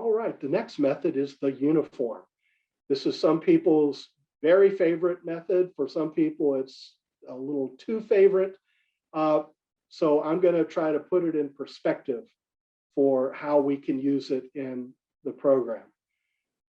All right, the next method is the uniform. This is some people's very favorite method. For some people, it's a little too favorite. So I'm going to try to put it in perspective for how we can use it in the program.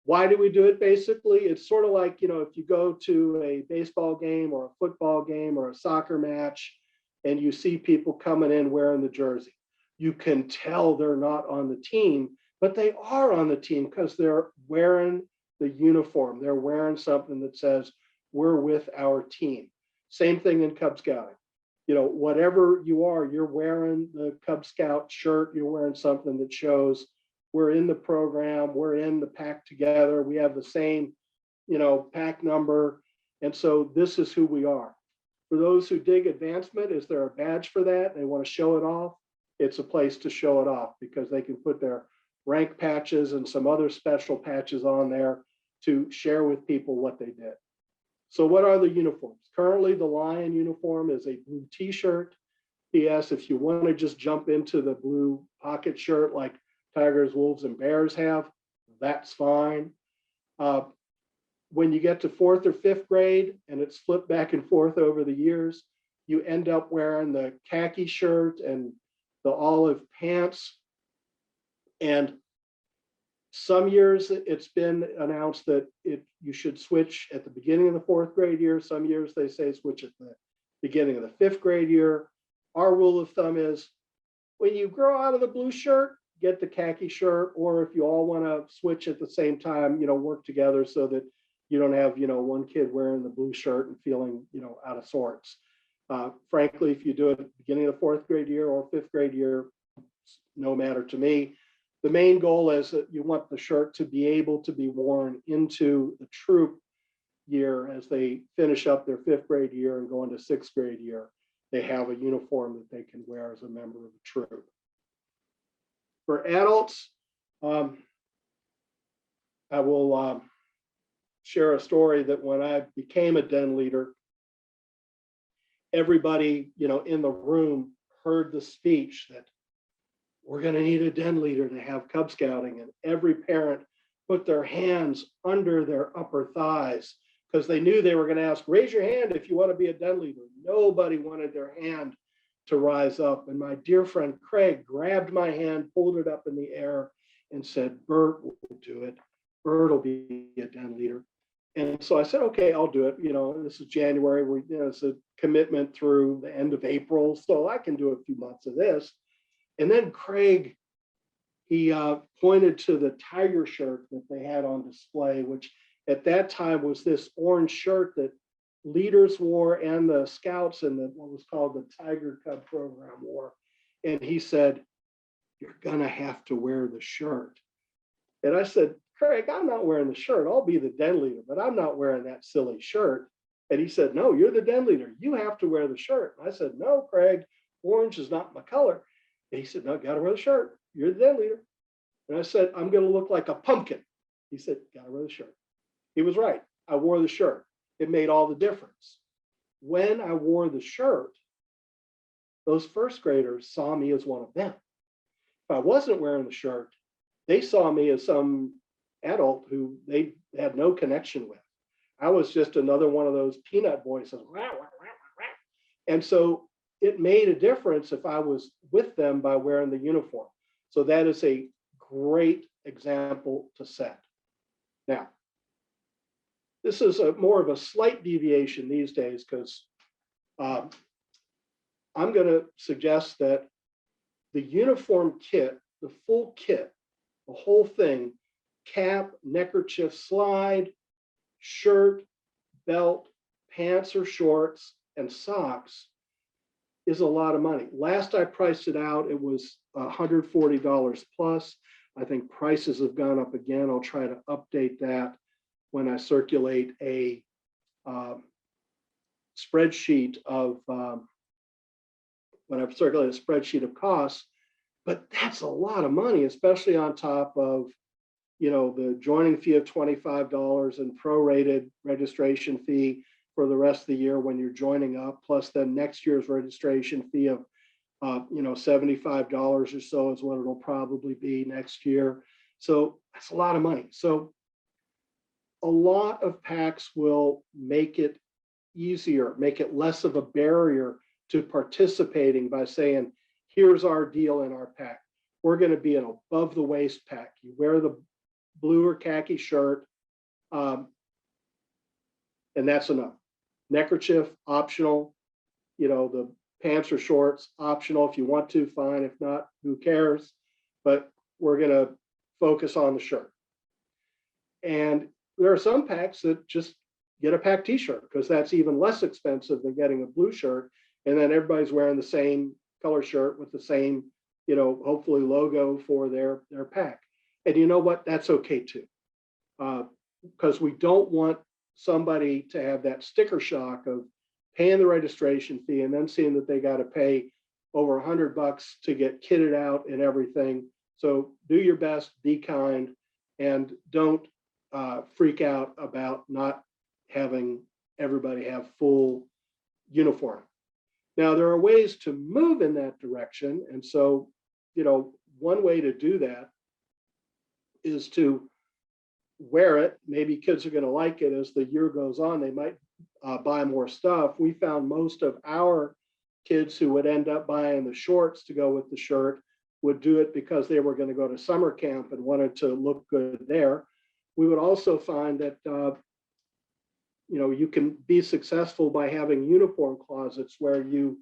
Why do we do it? Basically, it's sort of like, if you go to a baseball game or a football game or a soccer match and you see people coming in wearing the jersey, you can tell they're not on the team, but they are on the team because they're wearing the uniform. They're wearing something that says, we're with our team. Same thing in Cub Scouting. Whatever you are, you're wearing the Cub Scout shirt, you're wearing something that shows we're in the program, we're in the pack together, we have the same, pack number. And so this is who we are. For those who dig advancement, is there a badge for that? They want to show it off. It's a place to show it off because they can put their rank patches and some other special patches on there to share with people what they did. So what are the uniforms? Currently, the Lion uniform is a blue t-shirt. P.S. If you want to just jump into the blue pocket shirt like Tigers, Wolves, and Bears have, that's fine. When you get to 4th or 5th grade, and it's flipped back and forth over the years, you end up wearing the khaki shirt and the olive pants. And some years it's been announced that you should switch at the beginning of the 4th grade year. Some years they say switch at the beginning of the 5th grade year. Our rule of thumb is when you grow out of the blue shirt, get the khaki shirt, or if you all want to switch at the same time, work together so that you don't have, one kid wearing the blue shirt and feeling, out of sorts. Frankly, if you do it at the beginning of the 4th grade year or 5th grade year, no matter to me. The main goal is that you want the shirt to be able to be worn into the troop year as they finish up their 5th grade year and go into 6th grade year. They have a uniform that they can wear as a member of the troop. For adults, I will share a story that when I became a den leader, everybody, in the room heard the speech that we're going to need a den leader to have Cub Scouting, and every parent put their hands under their upper thighs because they knew they were going to ask, raise your hand if you want to be a den leader. Nobody wanted their hand to rise up. And my dear friend Craig grabbed my hand, pulled it up in the air and said, Bert will do it. Bert will be a den leader. And so I said, okay, I'll do it. This is January. It's a commitment through the end of April. So I can do a few months of this. And then Craig, he pointed to the tiger shirt that they had on display, which at that time was this orange shirt that leaders wore and the scouts in what was called the Tiger Cub program wore. And he said, you're gonna have to wear the shirt. And I said, Craig, I'm not wearing the shirt. I'll be the den leader, but I'm not wearing that silly shirt. And he said, no, you're the den leader. You have to wear the shirt. And I said, no, Craig, orange is not my color. And he said, no, gotta wear the shirt. You're the den leader. And I said, I'm gonna look like a pumpkin. He said, gotta wear the shirt. He was right. I wore the shirt. It made all the difference. When I wore the shirt, those 1st graders saw me as one of them. If I wasn't wearing the shirt, they saw me as some adult who they had no connection with. I was just another one of those peanut boys. And so it made a difference if I was with them by wearing the uniform. So that is a great example to set. Now, this is more of a slight deviation these days because I'm going to suggest that the uniform kit, the full kit, the whole thing, cap, neckerchief, slide, shirt, belt, pants or shorts, and socks is a lot of money. Last I priced it out, it was $140 plus. I think prices have gone up again. I'll try to update that when I circulate a spreadsheet of costs. But that's a lot of money, especially on top of the joining fee of $25 and prorated registration fee for the rest of the year when you're joining up, plus then next year's registration fee of $75 or so is what it'll probably be next year. So that's a lot of money. So a lot of packs will make it easier, make it less of a barrier to participating by saying, here's our deal in our pack. We're going to be an above the waist pack. You wear the blue or khaki shirt, and that's enough. Neckerchief, optional. The pants or shorts, optional. If you want to, fine. If not, who cares? But we're going to focus on the shirt. And there are some packs that just get a pack t-shirt because that's even less expensive than getting a blue shirt. And then everybody's wearing the same color shirt with the same, hopefully logo for their pack. And you know what? That's okay too. Because we don't want somebody to have that sticker shock of paying the registration fee and then seeing that they got to pay over $100 to get kitted out and everything. So do your best, be kind, and don't freak out about not having everybody have full uniform. Now, there are ways to move in that direction. And so, one way to do that is to wear it. Maybe kids are going to like it as the year goes on. They might buy more stuff. We found most of our kids who would end up buying the shorts to go with the shirt would do it because they were going to go to summer camp and wanted to look good there. We would also find that you can be successful by having uniform closets where you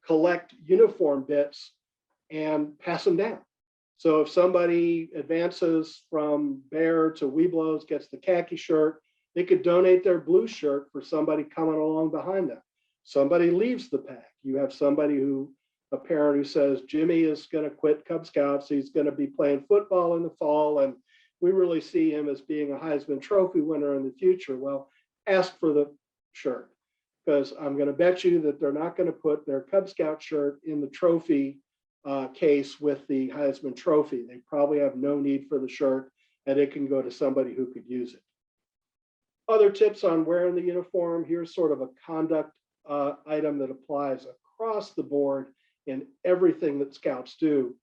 collect uniform bits and pass them down. So if somebody advances from Bear to Weeblos, gets the khaki shirt, they could donate their blue shirt for somebody coming along behind them. Somebody leaves the pack. You have a parent who says, Jimmy is going to quit Cub Scouts. He's going to be playing football in the fall. And we really see him as being a Heisman Trophy winner in the future. Well, ask for the shirt, because I'm going to bet you that they're not going to put their Cub Scout shirt in the trophy case with the Heisman Trophy. They probably have no need for the shirt, and it can go to somebody who could use it. Other tips on wearing the uniform. Here's sort of a conduct item that applies across the board in everything that Scouts do.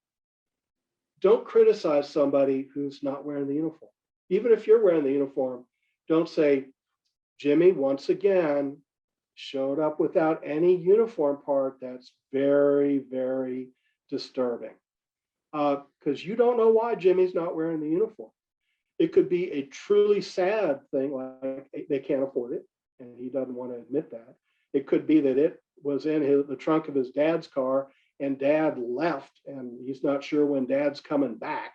Don't criticize somebody who's not wearing the uniform. Even if you're wearing the uniform, don't say, Jimmy, once again, showed up without any uniform part. That's very, very disturbing. Because you don't know why Jimmy's not wearing the uniform. It could be a truly sad thing, like they can't afford it, and he doesn't want to admit that. It could be that it was in the trunk of his dad's car, and dad left, and he's not sure when dad's coming back.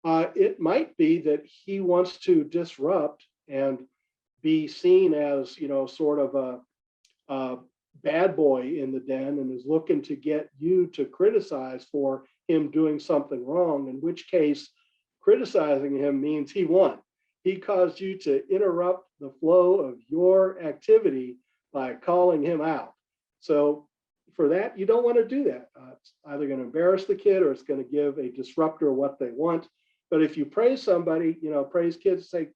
It might be that he wants to disrupt and be seen as, sort of a bad boy in the den, and is looking to get you to criticize for him doing something wrong, in which case criticizing him means he won. He caused you to interrupt the flow of your activity by calling him out. So for that, you don't want to do that. It's either going to embarrass the kid or it's going to give a disruptor what they want. But if you praise somebody, praise kids, say,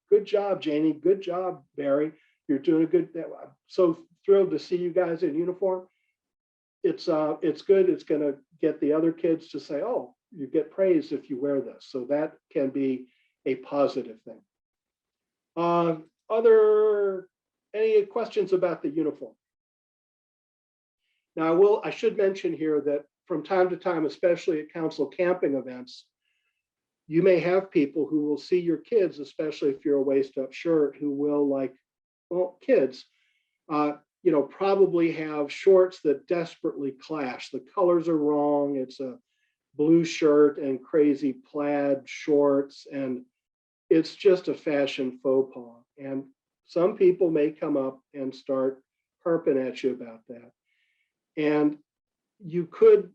good job, Janie, good job, Barry, you're doing a good, I'm so thrilled to see you guys in uniform. It's good. It's going to get the other kids to say, oh, you get praised if you wear this. So that can be a positive thing. Any questions about the uniform? Now, I should mention here that from time to time, especially at council camping events, you may have people who will see your kids, especially if you're a waist-up shirt, who will kids, probably have shorts that desperately clash. The colors are wrong. It's a blue shirt and crazy plaid shorts, and it's just a fashion faux pas. And some people may come up and start harping at you about that. And you could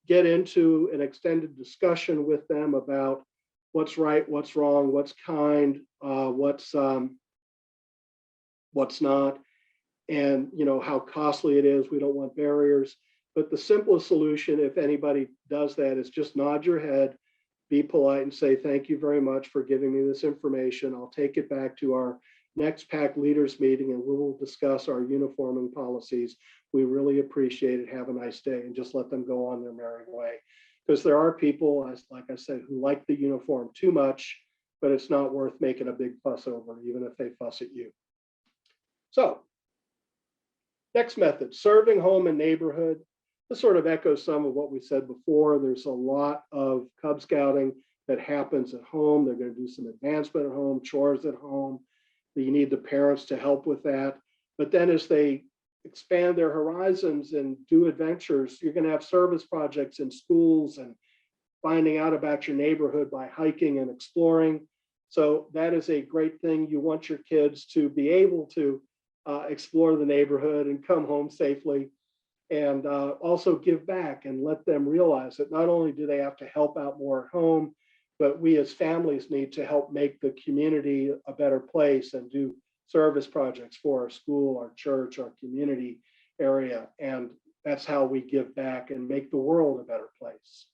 get into an extended discussion with them about what's right, what's wrong, what's kind, what's not, and how costly it is. We don't want barriers. But the simplest solution, if anybody does that, is just nod your head, be polite, and say, thank you very much for giving me this information. I'll take it back to our next PAC leaders meeting, and we will discuss our uniforming policies. We really appreciate it. Have a nice day, and just let them go on their merry way. because there are people, as like I said, who like the uniform too much, but it's not worth making a big fuss over, even if they fuss at you. So, next method, serving home and neighborhood. This sort of echoes some of what we said before. There's a lot of Cub Scouting that happens at home. They're going to do some advancement at home, chores at home. You need the parents to help with that. But then as they expand their horizons and do adventures, you're going to have service projects in schools and finding out about your neighborhood by hiking and exploring. So that is a great thing. You want your kids to be able to explore the neighborhood and come home safely, and also give back and let them realize that not only do they have to help out more at home, but we as families need to help make the community a better place and do service projects for our school, our church, our community area. And that's how we give back and make the world a better place.